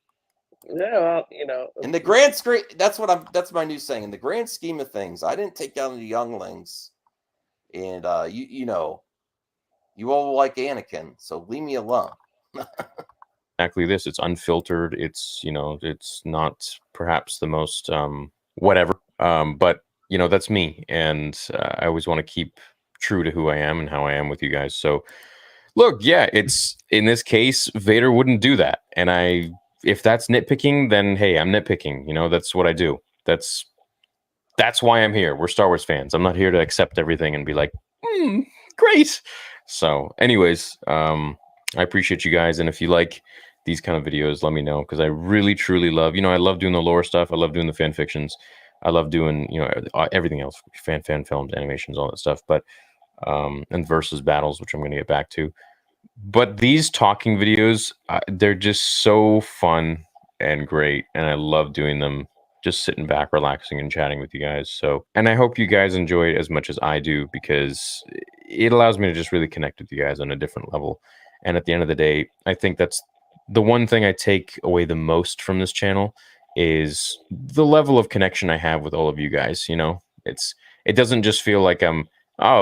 Yeah, well, you know. In the grand screen, that's my new saying. In the grand scheme of things, I didn't take out any younglings. And you know, you all like Anakin, so leave me alone. Exactly this. It's unfiltered. It's, you know, it's not perhaps the most whatever. But you know, that's me, and I always want to keep true to who I am and how I am with you guys. So, look, yeah, it's in this case, Vader wouldn't do that, and if that's nitpicking, then hey, I'm nitpicking. You know, that's what I do. That's why I'm here. We're Star Wars fans. I'm not here to accept everything and be like, great. So, anyways, I appreciate you guys, and if you like these kind of videos, let me know, because I really truly love. You know, I love doing the lore stuff. I love doing the fan fictions. I love doing, you know, everything else, fan films, animations, all that stuff, but and versus battles, which I'm going to get back to. But these talking videos, they're just so fun and great, and I love doing them, just sitting back, relaxing, and chatting with you guys. So, and I hope you guys enjoy it as much as I do, because it allows me to just really connect with you guys on a different level. And at the end of the day, I think that's the one thing I take away the most from this channel, is the level of connection I have with all of you guys. You know, it doesn't just feel like I'm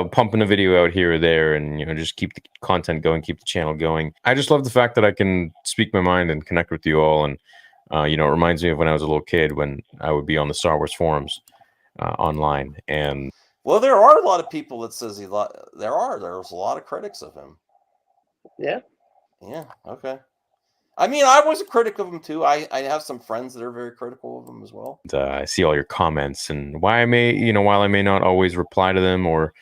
pumping a video out here or there and, you know, just keep the content going, keep the channel going. I just love the fact that I can speak my mind and connect with you all. And you know, it reminds me of when I was a little kid, when I would be on the Star Wars forums online. And well, there are a lot of people that says there's a lot of critics of him. Yeah. Okay. I mean, I was a critic of him too. I have some friends that are very critical of him as well. I see all your comments, and while I may not always reply to them or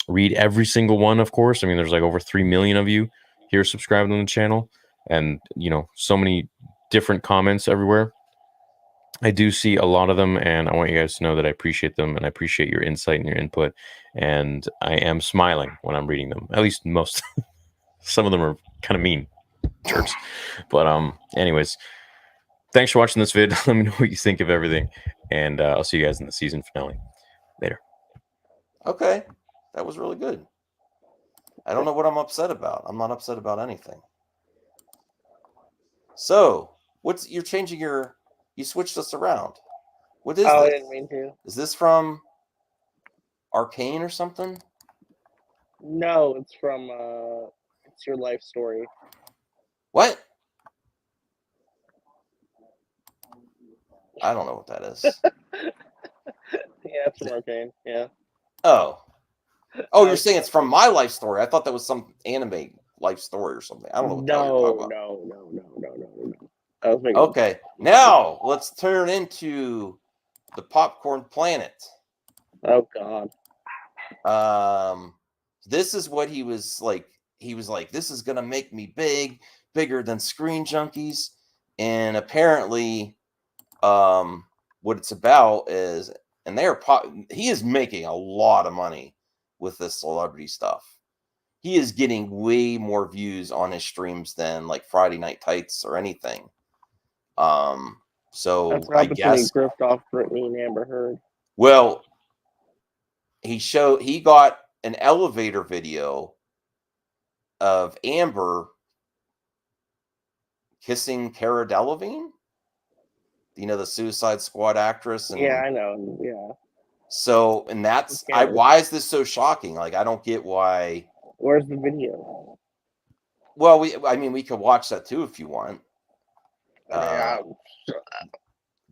read every single one, of course. I mean, there's like over 3 million of you here subscribed on the channel, and, you know, so many different comments everywhere. I do see a lot of them, and I want you guys to know that I appreciate them, and I appreciate your insight and your input. And I am smiling when I'm reading them. At least most. Some of them are kind of mean jerks. But anyways, thanks for watching this vid. Let me know what you think of everything, and I'll see you guys in the season finale. Later. Okay, that was really good. I don't know what I'm upset about. I'm not upset about anything. So, you're changing your... You switched us around. What is this? I didn't mean to. Is this from Arcane or something? No, it's from It's Your Life Story. What? I don't know what that is. Yeah, it's from Arcane. Yeah. Oh, you're saying it's from my life story. I thought that was some anime life story or something. I don't know what the hell you're talking about. No. Okay, now let's turn into the Popcorn Planet. Oh God. This is what he was like. He was like, "This is gonna make me bigger than Screen Junkies," and apparently, what it's about is, and he is making a lot of money with this celebrity stuff. He is getting way more views on his streams than like Friday Night Tights or anything. So that's I guess grift off Britney and Amber Heard. Well, he got an elevator video of Amber kissing Cara Delevingne. You know, the Suicide Squad actress. And yeah, I know. Yeah. So, and that's why is this so shocking? Like, I don't get why. Where's the video? Well, we could watch that too if you want.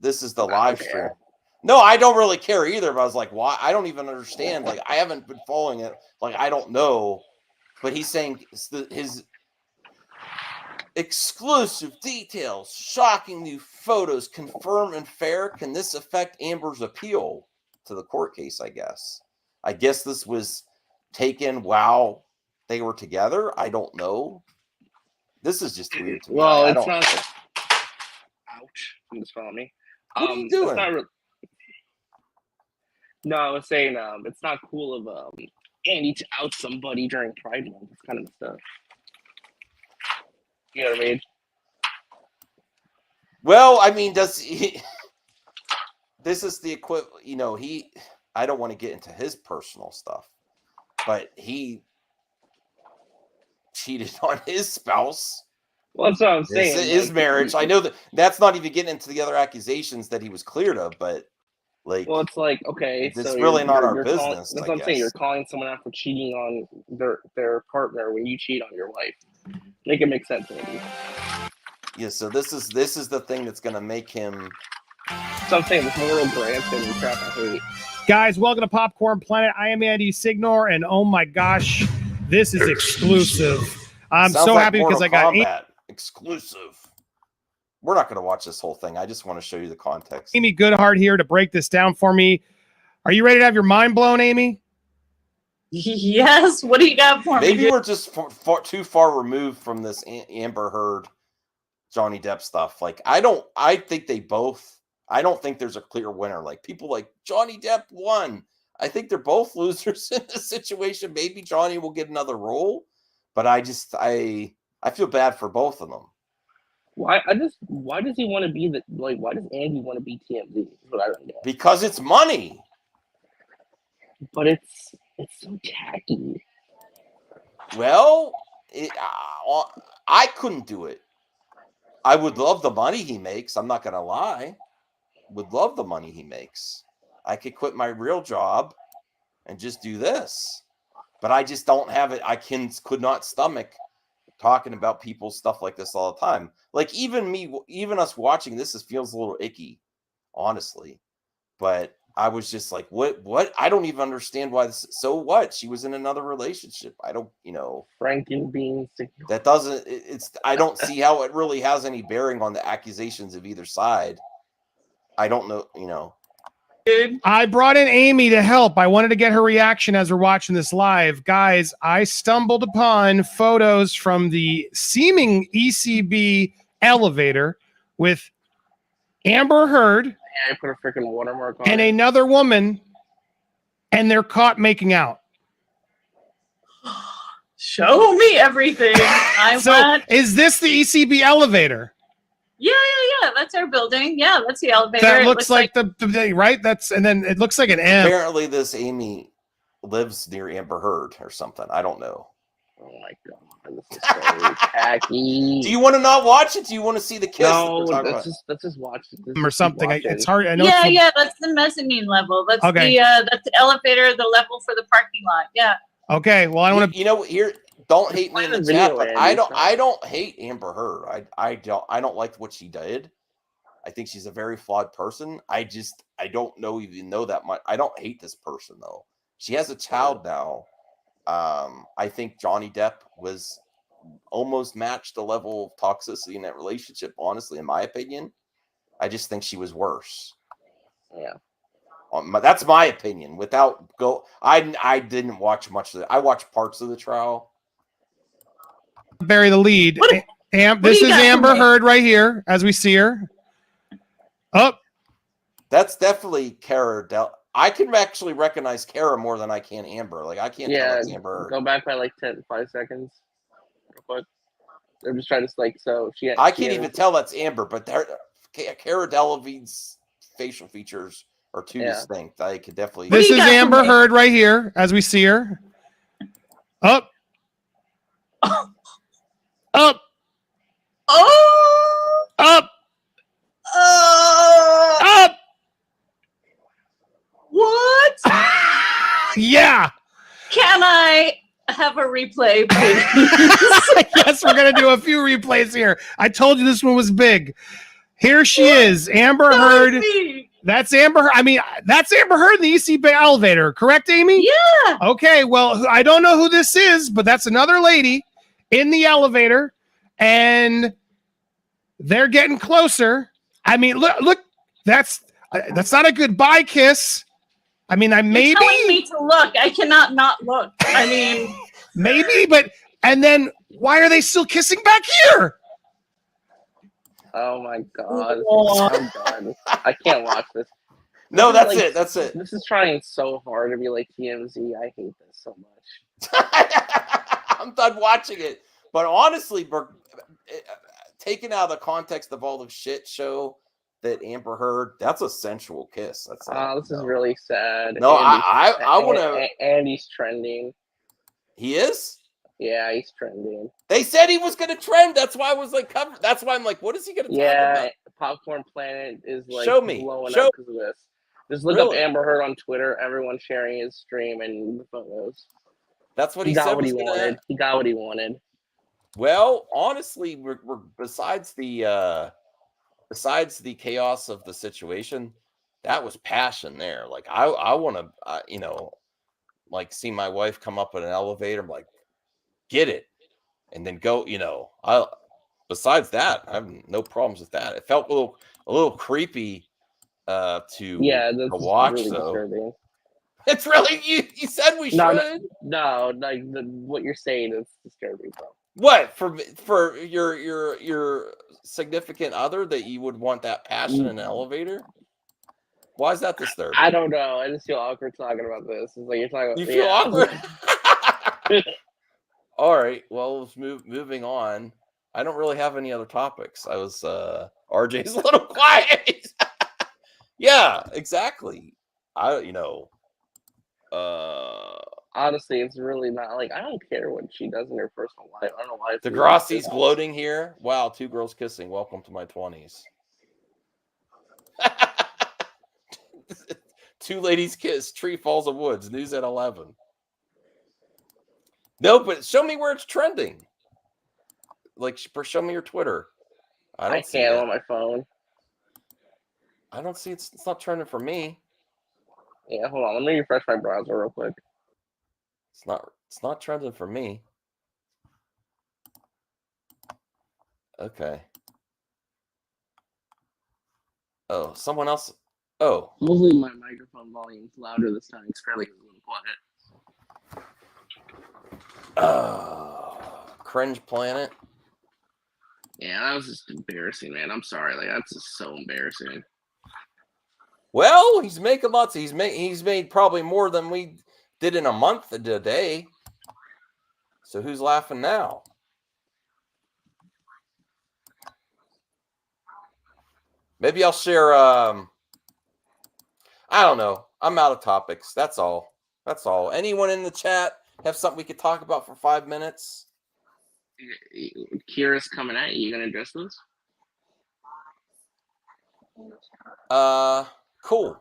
This is the live stream. No, I don't really care either. But I was like, why? I don't even understand. Like, I haven't been following it. Like, I don't know. But he's saying his exclusive details, shocking new photos, confirm and fair. Can this affect Amber's appeal to the court case? I guess this was taken while they were together. I don't know. This is just weird to me. Well, it's not. Ouch! You just follow me. What are you doing? No, I was saying it's not cool of Andy to out somebody during Pride Month. It's kind of messed up. You know what I mean? Well, I mean, does he? This is the equivalent. You know, I don't want to get into his personal stuff, but he cheated on his spouse. Well, that's what I'm saying. His marriage. I know that's not even getting into the other accusations that he was cleared of, but like, well, it's like, okay, it's so really not our business. That's what I'm saying. You're calling someone out for cheating on their partner when you cheat on your wife. Make it make sense, Andy. Yeah. So this is the thing that's going to make him. So I'm saying this moral Branson and crap I hate. Guys, welcome to Popcorn Planet. I am Andy Signor, and oh my gosh, this is exclusive. I'm so happy because I got exclusive. We're not going to watch this whole thing. I just want to show you the context. Amy Goodhart here to break this down for me. Are you ready to have your mind blown, Amy? Yes. What do you got for me? Maybe we're just too far removed from this Amber Heard, Johnny Depp stuff. Like, I don't think there's a clear winner. Like, people like Johnny Depp won. I think they're both losers in this situation. Maybe Johnny will get another role, but I feel bad for both of them. Why does he want to be why does Andy want to be TMZ? Is what I don't get. Because it's money. But it's so tacky. Well, I couldn't do it. I would love the money he makes. I'm not going to lie. Would love the money he makes. I could quit my real job and just do this. But I just don't have it. Could not stomach talking about people's stuff like this all the time. Like, even us watching this feels a little icky, honestly. But I was just like, what? I don't even understand why this. So what? She was in another relationship. I don't, Frankenbeans. That doesn't. I don't see how it really has any bearing on the accusations of either side. I don't know. I brought in Amy to help. I wanted to get her reaction as we're watching this live. Guys, I stumbled upon photos from the seeming ECB elevator with Amber Heard Yeah, I put a freaking watermark on and it. another woman, and they're caught making out. Show me everything. I So want. is this the ECB elevator? Yeah. That's our building. Yeah, that's the elevator. That It looks like the right. That's and then it looks like an M. Apparently, this Amy lives near Amber Heard or something. I don't know. Oh my god, this is so tacky. Do you want to not watch it? Do you want to see the kiss? that No, we're talking let's about? just watch it. or something. It's hard. I know. Yeah, it's that's the mezzanine level. That's Okay. that's the elevator, the level for the parking lot. Yeah. Okay. Well, I want to. You know, here, don't hate me in the video, chat, but Andy, I don't hate Amber Heard. I don't like what she did. I think she's a very flawed person. I don't even know that much. I don't hate this person though. She has a child now. I think Johnny Depp was almost matched the level of toxicity in that relationship. Honestly, in my opinion, I just think she was worse. Yeah. That's my opinion. I didn't watch much of it. I watched parts of the trial. Bury the lead. This is Amber Heard right here as we see her. Oh, that's definitely Cara I can actually recognize Cara more than I can Amber. Like I can't tell it's Amber Heard. Go back by like 5 seconds. Real quick. I'm just trying to I can't even tell that's Amber, but Cara Delevingne's facial features are too distinct. I could definitely. This is Amber Heard right here as we see her. Up. Up. Oh. Up. Up. What? Yeah. Can I have a replay, please? Yes, we're gonna do a few replays here. I told you this one was big. Here she is, Amber Heard. That's Amber. I mean, that's Amber Heard in the ECB elevator, correct, Amy? Yeah. Okay. Well, I don't know who this is, but that's another lady in the elevator, and they're getting closer. I mean, look. That's not a goodbye kiss. I mean, You're telling me to look. I cannot not look. I mean, maybe, but and then why are they still kissing back here? Oh my god. I'm done. I can't watch this. No, This is that's it. That's it. This is trying so hard to be like TMZ. I hate this so much. I'm done watching it. But honestly, taken out of the context of all the shit show that Amber Heard, that's a sensual kiss. That's this is really sad. No, I want to. Andy's trending. He is? Yeah, he's trending. They said he was going to trend. That's why I was like, covered. That's why I'm like, what is he going to talk about? Popcorn Planet is like Show me. blowing Show up because of this. Just look up Amber Heard on Twitter. Everyone sharing his stream and the photos. That's what he he got. said What he was gonna wanted. He got what he wanted. Well, honestly, we're besides the chaos of the situation, that was passion there. Like I want to, like see my wife come up in an elevator. I'm like, get it, and then go. Besides that, I have no problems with that. It felt a little creepy to watch really though. Disturbing. It's really you said we should. No, like what you're saying is disturbing, bro. What for your significant other that you would want that passion in an elevator? Why is that disturbing? I don't know. I just feel awkward talking about this. It's like you're talking about. You feel awkward. All right. Well, let's moving on. I don't really have any other topics. I was RJ's a little quiet. Yeah, exactly. Honestly, it's really not like I don't care what she does in her personal life. I don't know why. Degrassi's gloating here. Wow, 2 girls kissing. Welcome to my 20s. 2 ladies kiss. Tree falls of woods. News at 11. No, but show me where it's trending. Like, show me your Twitter. I can't on my phone. I don't see it's not trending for me. Yeah, hold on. Let me refresh my browser real quick. It's not trending for me. Okay. Oh, someone else. Oh. Hopefully my microphone volume's louder this time. It's fairly quiet. Cringe Planet. Yeah, that was just embarrassing, man. I'm sorry. Like, that's just so embarrassing. Well, he's making lots. He's made probably more than we did in a month a day. So who's laughing now? Maybe I'll share. I don't know. I'm out of topics. That's all. That's all. Anyone in the chat have something we could talk about for 5 minutes? Kira's coming at you. You gonna address this? Cool.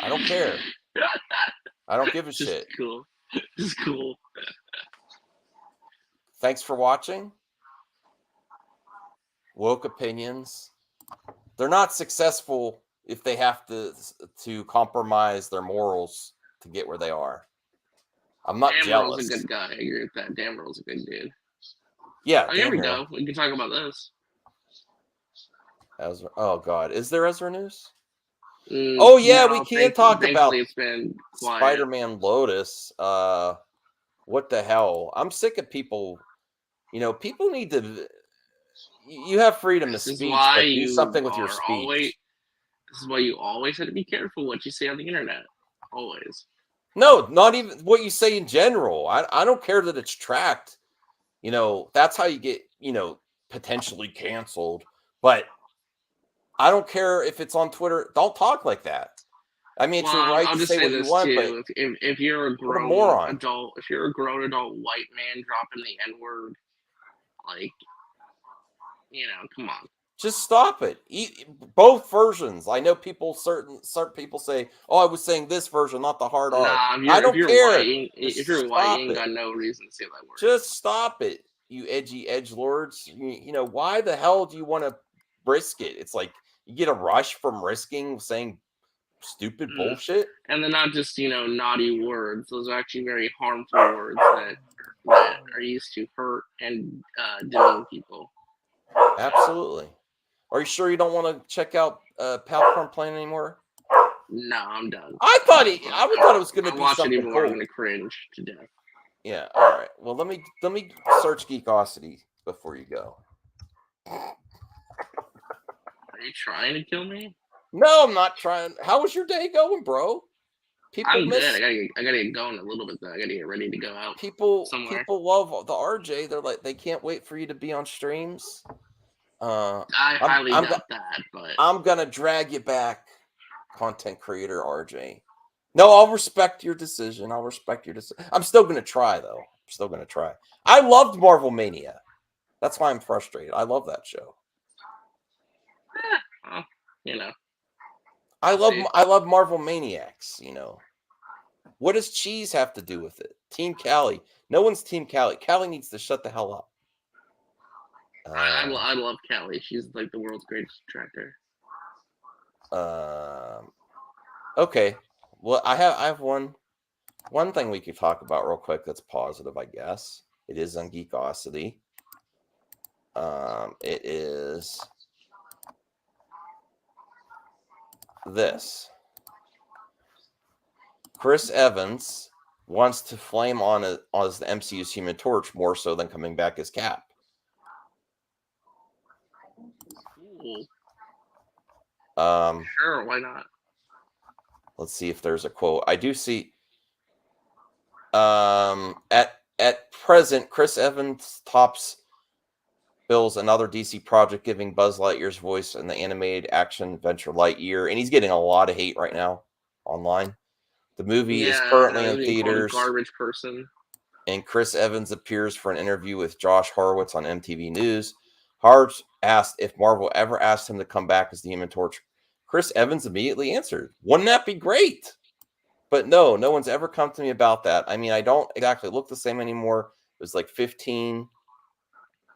I don't care. I don't give a Just shit. Cool. Just cool. Thanks for watching. Woke opinions. They're not successful if they have to compromise their morals to get where they are. I'm not jealous. Damro's a good guy. I agree with that. Damro's a good dude. Yeah. Oh, here we go. We can talk about this. Ezra, oh God, is there Ezra news? Oh yeah, no, we can talk about it's been quiet. Spider-Man Lotus. What the hell? I'm sick of people. People need to. You have freedom of speech, but do something with your speech. This is why you always have to be careful what you say on the internet. Always. No, not even what you say in general. I don't care that it's tracked. That's how you get, potentially canceled. But I don't care if it's on Twitter. Don't talk like that. I mean, it's your right to say what you want, but if you're a grown moron. adult, if you're a grown adult white man dropping the N-word, like, come on. Just stop it. Both versions. I know certain people say, "Oh, I was saying this version, not the hard R." I don't care. If you're white, you ain't got no reason to say that word. Just stop it, you edgy edgelords. Why the hell do you want to risk it? It's like you get a rush from risking saying stupid bullshit. And they're not just, naughty words. Those are actually very harmful words that are used to hurt and demean people. Absolutely. Are you sure you don't want to check out Popcorn Plane anymore? No, I'm done. I thought it was going to be watch something it anymore. cool. I'm going to cringe to death. Yeah. All right. Well, let me search Geekosity before you go. Are you trying to kill me? No, I'm not trying. How was your day going, bro? I'm good. I gotta get going a little bit though. I gotta get ready to go out. People somewhere. love the RJ. They're like, they can't wait for you to be on streams. I highly doubt that, but I'm gonna drag you back, content creator RJ. No, I'll respect your decision. I'm still gonna try though. I'm still gonna try. I loved Marvel Mania. That's why I'm frustrated. I love that show. Well, I love Marvel Maniacs. What does cheese have to do with it? Team Callie. No one's Team Callie. Callie needs to shut the hell up. I love Callie. She's like the world's greatest attractor. Okay. Well, I have one thing we could talk about real quick that's positive, I guess. It is on Geekosity. It is this. Chris Evans wants to flame on as the MCU's Human Torch more so than coming back as Cap. Sure, why not? Let's see if there's a quote. I do see. At present, Chris Evans tops bills another DC project, giving Buzz Lightyear's voice in the animated action adventure Lightyear, and he's getting a lot of hate right now online. The movie is currently in theaters. Garbage person. And Chris Evans appears for an interview with Josh Horowitz on MTV News. Horowitz asked if Marvel ever asked him to come back as the Human Torch. Chris Evans immediately answered, "Wouldn't that be great?" But no one's ever come to me about that. I mean, I don't exactly look the same anymore. It was like 15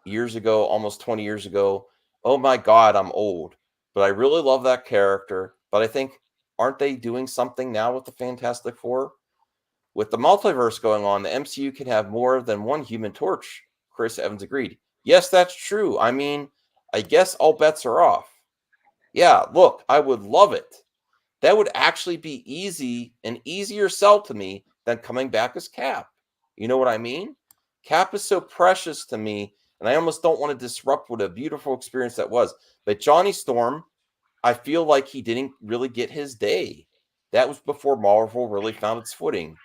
years ago, almost 20 years ago. Oh my God, I'm old. But I really love that character. But I think, aren't they doing something now with the Fantastic Four? With the multiverse going on, the MCU can have more than one Human Torch. Chris Evans agreed. Yes, that's true. I mean, I guess all bets are off. Yeah, look, I would love it. That would actually be an easier sell to me than coming back as Cap. You know what I mean? Cap is so precious to me And I almost don't want to disrupt what a beautiful experience that was. But Johnny Storm, I feel like he didn't really get his day. That was before Marvel really found its footing.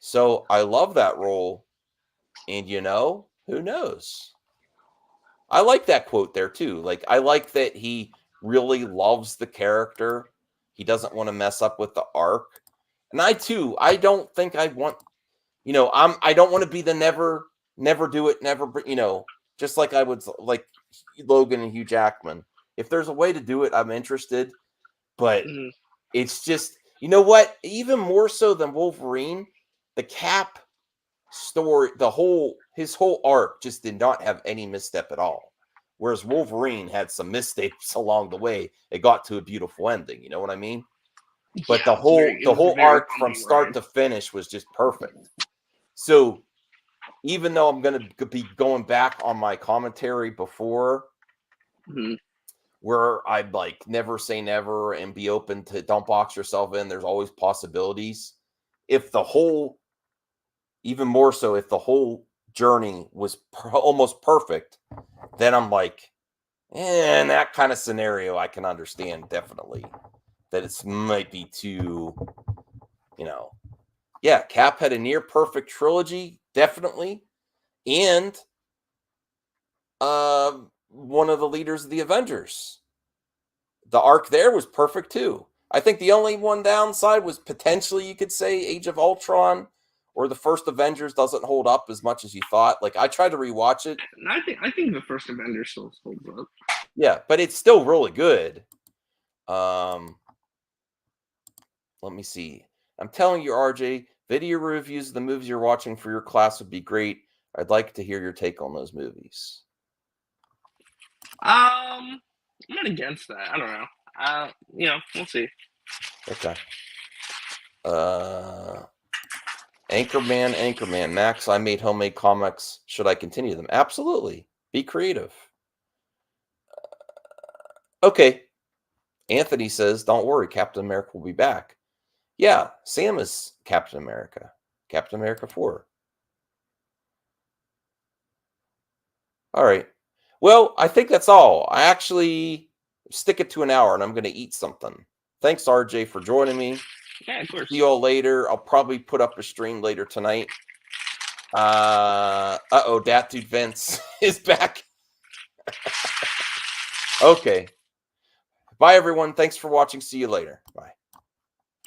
So I love that role. And, who knows? I like that quote there, too. Like, I like that he really loves the character. He doesn't want to mess up with the arc. And I don't think I want, I don't want to be the never do it, just like I would like Logan and Hugh Jackman. If there's a way to do it, I'm interested. But it's just, you know what? Even more so than Wolverine, the Cap story, his whole arc just did not have any misstep at all. Whereas Wolverine had some missteps along the way. It got to a beautiful ending. You know what I mean? But the whole arc from start to finish was just perfect. So even though I'm going to be going back on my commentary before, where I'd like never say never and be open to don't box yourself in, there's always possibilities. Even more so, if the whole journey was almost perfect, then I'm like, in that kind of scenario, I can understand definitely that it might be too, Cap had a near perfect trilogy, definitely. And one of the leaders of the Avengers. The arc there was perfect too. I think the only one downside was potentially, you could say, Age of Ultron or the first Avengers doesn't hold up as much as you thought. Like, I tried to rewatch it. I think the first Avengers still holds up. Yeah, but it's still really good. Let me see. I'm telling you, RJ, video reviews of the movies you're watching for your class would be great. I'd like to hear your take on those movies. I'm not against that. I don't know. We'll see. Okay. Anchorman. Max, I made homemade comics. Should I continue them? Absolutely. Be creative. Okay. Anthony says, don't worry, Captain America will be back. Yeah, Sam is Captain America. Captain America 4. All right. Well, I think that's all. I actually stick it to an hour, and I'm going to eat something. Thanks, RJ, for joining me. Yeah, of course. See you all later. I'll probably put up a stream later tonight. Dat dude Vince is back. Okay. Bye, everyone. Thanks for watching. See you later. Bye.